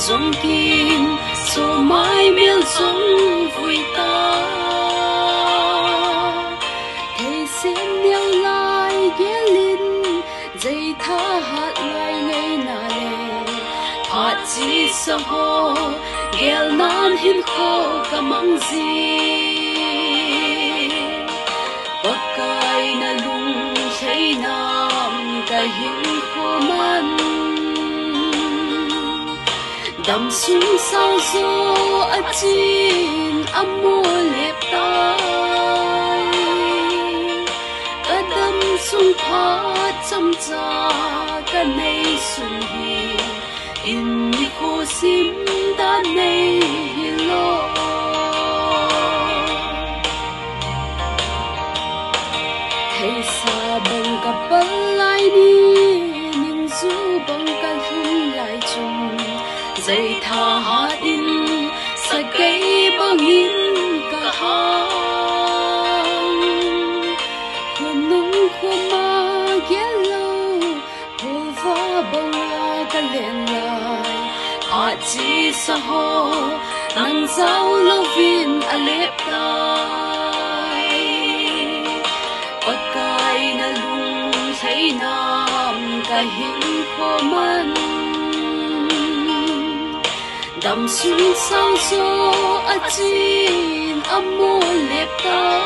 dùng kim số mãi miêu dùng vui ta thầy xin nhau lại ghé linh dây tha hát lại ngày nà lệ phát chỉ sa hồ ghé nan hin khô cả mang gì pakai na lung say nam kahing khô man đầm xuống sao gió ở trên âm mùa lẹp tai cả đầm xuống phát trong gió cả này xuân hi in như khô sim đã này lo thấy xa bằng cặp băng lại đi nhưng dù bằng cả hôn lại chung dây tha hát in sa cây băng in cả hàng khuôn nung khuôn ma ghé lâu hồ va băng la cả lên lại hát chỉ sa hồ nang giao lâu viên a lép tai pakai na lung say nam kahing khô man đầm xuống sao gió ở trên âm mô lẹp tai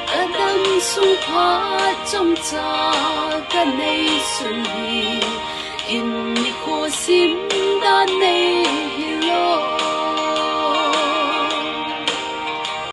cả đầm xuống phát trong trà cả này xuân hi in như khô sim đã này